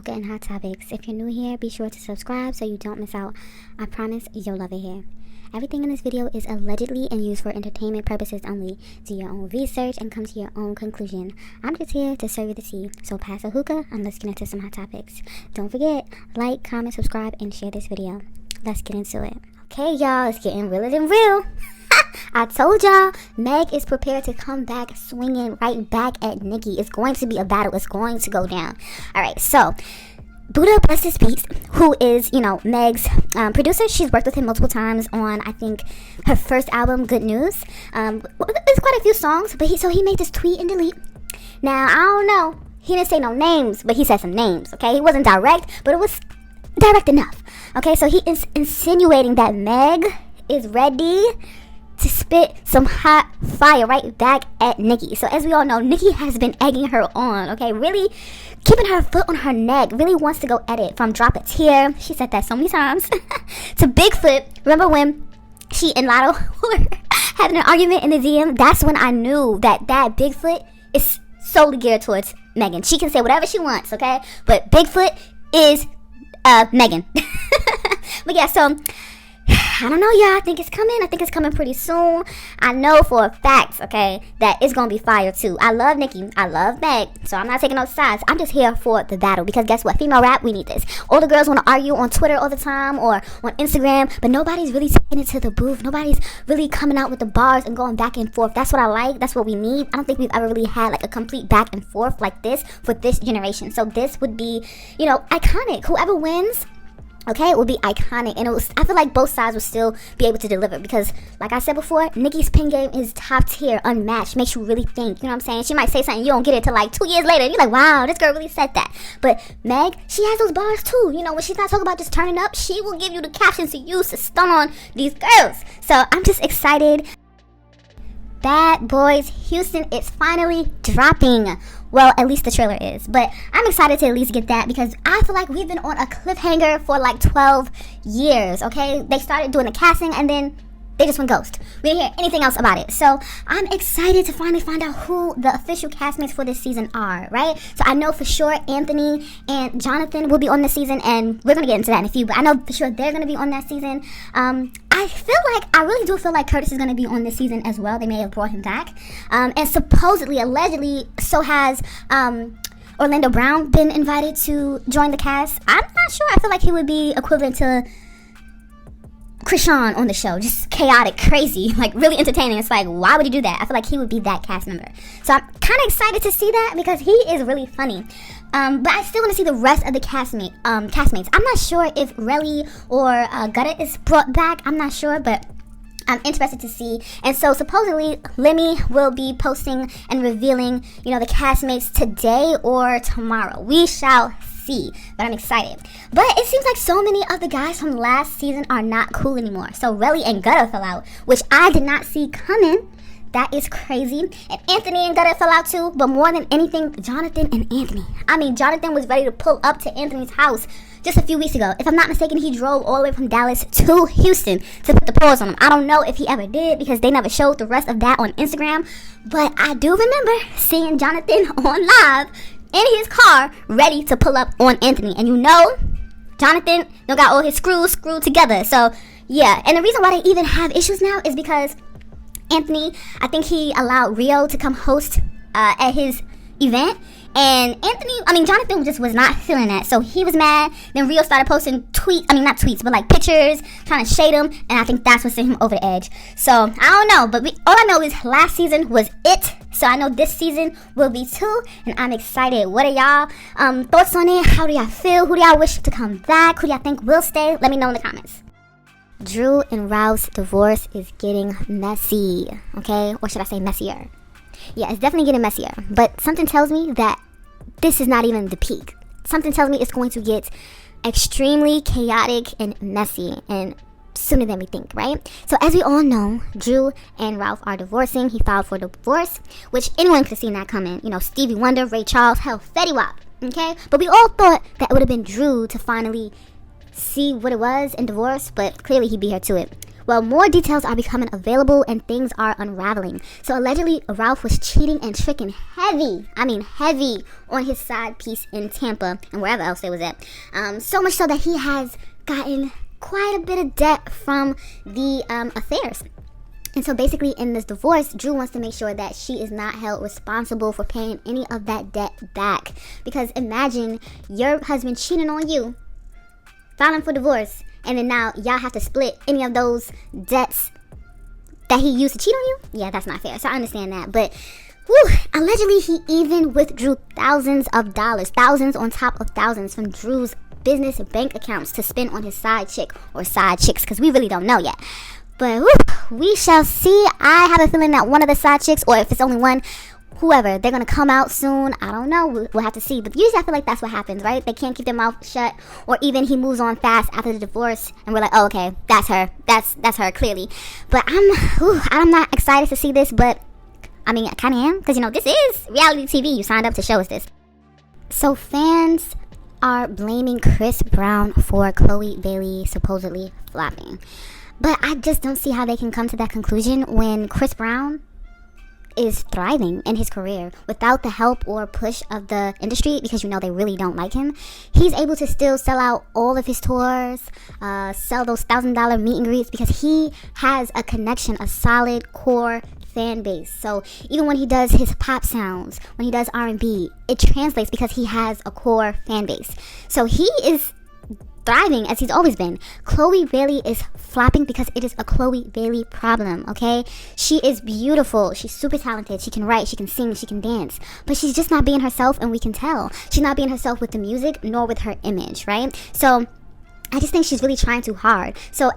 Hookah and Hot Topics. If you're new here, be sure to subscribe so you don't miss out. I promise you'll love it here. Everything in this video is allegedly and used for entertainment purposes only. Do your own research and come to your own conclusion. I'm just here to serve you the tea. So pass a hookah and let's get into some hot topics. Don't forget, like, comment, subscribe, and share this video. Let's get into it. Okay, y'all, it's getting realer than real. I told y'all, Meg is prepared to come back swinging right back at Nicki. It's going to be a battle. It's going to go down. All right, so Buddha Busted Beats, who is, Meg's producer. She's worked with him multiple times on, I think, her first album, Good News. There's quite a few songs, but he made this tweet and delete. Now, I don't know. He didn't say no names, but he said some names, okay? He wasn't direct, but it was direct enough. Okay, so he is insinuating that Meg is ready to spit some hot fire right back at Nicki. So as we all know, Nicki has been egging her on, okay? Really keeping her foot on her neck. Really wants to go at it. From Drop a Tear, she said that so many times, to Bigfoot. Remember when she and Lotto were having an argument in the DM? That's when I knew that Bigfoot is solely geared towards Megan. She can say whatever she wants, okay? But Bigfoot is Megan. But yeah, so I don't know, y'all. I think it's coming. I think it's coming pretty soon. I know for a fact, okay, that it's going to be fire, too. I love Nicki. I love Meg. So I'm not taking no sides. I'm just here for the battle. Because guess what? Female rap, we need this. All the girls want to argue on Twitter all the time or on Instagram. But nobody's really taking it to the booth. Nobody's really coming out with the bars and going back and forth. That's what I like. That's what we need. I don't think we've ever really had like a complete back and forth like this for this generation. So this would be, iconic. Whoever wins, okay, it will be iconic, and I feel like both sides will still be able to deliver because, like I said before, Nicki's pen game is top tier, unmatched, makes you really think, you know what I'm saying? She might say something, you don't get it till like 2 years later, and you're like, wow, this girl really said that. But Meg, she has those bars too, when she's not talking about just turning up, she will give you the captions to use to stun on these girls. So I'm just excited. Bad Boys Houston is finally dropping. Well, at least the trailer is. But I'm excited to at least get that because I feel like we've been on a cliffhanger for like 12 years, okay? They started doing the casting and then they just went ghost. We didn't hear anything else about it. So I'm excited to finally find out who the official castmates for this season are, right? So I know for sure Anthony and Jonathan will be on this season, and we're going to get into that in a few, but I know for sure they're going to be on that season. I really do feel like Curtis is going to be on this season as well. They may have brought him back. And supposedly, allegedly, so has Orlando Brown been invited to join the cast. I'm not sure. I feel like he would be equivalent to Krishan on the show, just chaotic, crazy, like really entertaining. It's like, why would he do that? I feel like he would be that cast member. So I'm kind of excited to see that because he is really funny. But I still want to see the rest of the castmates. I'm not sure if Relly or Gutta is brought back. I'm not sure, but I'm interested to see. And so supposedly Lemmy will be posting and revealing, the castmates today or tomorrow. We shall see, but I'm excited. But it seems like so many of the guys from last season are not cool anymore. So Relly and Gutta fell out, which I did not see coming. That is crazy. And Anthony and Gutta fell out too, but more than anything, Jonathan and Anthony. I mean, Jonathan was ready to pull up to Anthony's house just a few weeks ago. If I'm not mistaken, he drove all the way from Dallas to Houston to put the pause on him. I don't know if he ever did because they never showed the rest of that on Instagram, but I do remember seeing Jonathan on live in his car ready to pull up on Anthony. And Jonathan got all his screws screwed together. So yeah, and the reason why they even have issues now is because Anthony, I think he allowed Rio to come host at his event, and Jonathan just was not feeling that, so he was mad. Then Rio started posting not tweets, but like pictures, trying to shade him, and I think that's what sent him over the edge. So I don't know, but all I know is last season was it, so I know this season will be too, and I'm excited. What are y'all thoughts on it? How do y'all feel? Who do y'all wish to come back? Who do y'all think will stay? Let me know in the comments. Drew and Ralph's divorce is getting messy, okay? Or should I say messier? Yeah, it's definitely getting messier. But something tells me that this is not even the peak. Something tells me it's going to get extremely chaotic and messy and sooner than we think, right? So as we all know, Drew and Ralph are divorcing. He filed for divorce, which anyone could have seen that coming. Stevie Wonder, Ray Charles, hell, Fetty Wap, okay? But we all thought that it would have been Drew to finally see what it was in divorce, but clearly he beat her to it. Well, more details are becoming available and things are unraveling. So allegedly, Ralph was cheating and tricking heavy on his side piece in Tampa and wherever else they was at. So much so that he has gotten quite a bit of debt from the affairs. And so basically in this divorce, Drew wants to make sure that she is not held responsible for paying any of that debt back. Because imagine your husband cheating on you, filing for divorce, and then now y'all have to split any of those debts that he used to cheat on you? Yeah, that's not fair. So I understand that. But allegedly he even withdrew thousands of dollars, thousands on top of thousands from Drew's business bank accounts to spend on his side chick or side chicks, because we really don't know yet. But we shall see. I have a feeling that one of the side chicks, or if it's only one, whoever, they're going to come out soon. I don't know. We'll have to see. But usually I feel like that's what happens, right? They can't keep their mouth shut. Or even he moves on fast after the divorce and we're like, oh, okay, that's her. That's her, clearly. But I'm not excited to see this. But, I mean, I kind of am. Because, this is reality TV. You signed up to show us this. So fans are blaming Chris Brown for Chloe Bailey supposedly flopping. But I just don't see how they can come to that conclusion when Chris Brown is thriving in his career without the help or push of the industry, because they really don't like him. He's able to still sell out all of his tours, sell those $1,000 meet and greets, because he has a connection, a solid core fan base. So even when he does his pop sounds, when he does R&B, it translates because he has a core fan base. So he is thriving as he's always been. Chloe Bailey is flopping because it is a Chloe Bailey problem, okay? She is beautiful. She's super talented. She can write, she can sing, she can dance. But she's just not being herself, and we can tell. She's not being herself with the music nor with her image, right? So I just think she's really trying too hard. So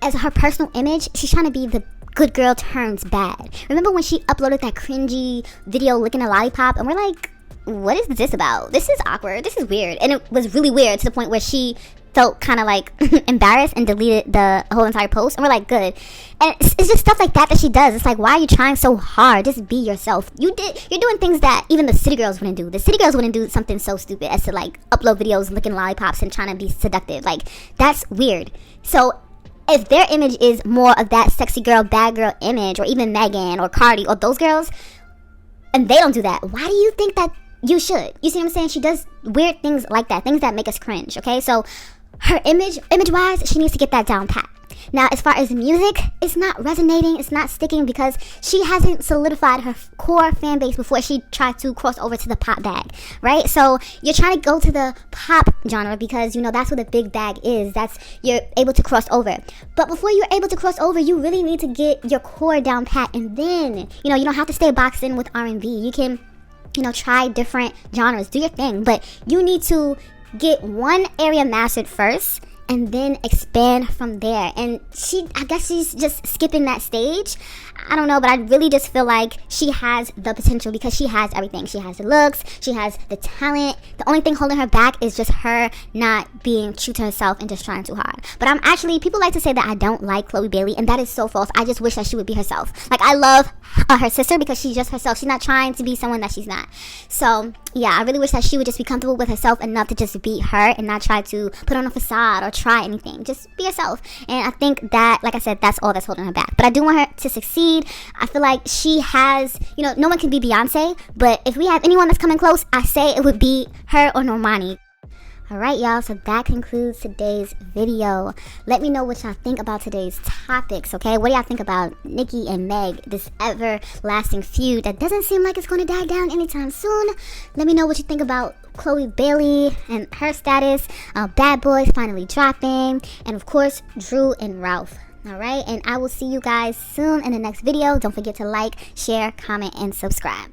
as her personal image, she's trying to be the good girl turns bad. Remember when she uploaded that cringy video licking a lollipop, and we're like, what is this about? This is awkward. This is weird. And it was really weird to the point where she felt kind of like embarrassed and deleted the whole entire post. And we're like, good. And it's just stuff like that she does. It's like, why are you trying so hard? Just be yourself. You're doing things that even the city girls wouldn't do. The city girls wouldn't do something so stupid as to like upload videos licking lollipops and trying to be seductive. Like, that's weird. So if their image is more of that sexy girl, bad girl image, or even Megan or Cardi or those girls, and they don't do that, why do you think that you should? You see what I'm saying? She does weird things like that, things that make us cringe, okay? So her image-wise, she needs to get that down pat. Now, as far as music, it's not resonating, it's not sticking, because she hasn't solidified her core fan base before she tried to cross over to the pop bag, right? So you're trying to go to the pop genre because, that's what the big bag is. You're able to cross over. But before you're able to cross over, you really need to get your core down pat. And then, you don't have to stay boxed in with R&B. You can, try different genres, do your thing. But you need to get one area mastered first and then expand from there. And I guess she's just skipping that stage. I don't know, but I really just feel like she has the potential because she has everything. She has the looks, she has the talent. The only thing holding her back is just her not being true to herself and just trying too hard. But people like to say that I don't like Chloe Bailey, and that is so false. I just wish that she would be herself. Like, I love her sister because she's just herself. She's not trying to be someone that she's not. So yeah, I really wish that she would just be comfortable with herself enough to just be her and not try to put on a facade or try anything. Just be yourself. And I think that, like I said, that's all that's holding her back. But I do want her to succeed. I feel like she has, no one can be Beyonce, but if we have anyone that's coming close, I say it would be her or Normani. Alright, y'all, so that concludes today's video. Let me know what y'all think about today's topics, okay? What do y'all think about Nicki and Meg, this everlasting feud that doesn't seem like it's going to die down anytime soon? Let me know what you think about Chloe Bailey and her status, Bad Boys finally dropping, and of course, Drew and Ralph. Alright, and I will see you guys soon in the next video. Don't forget to like, share, comment, and subscribe.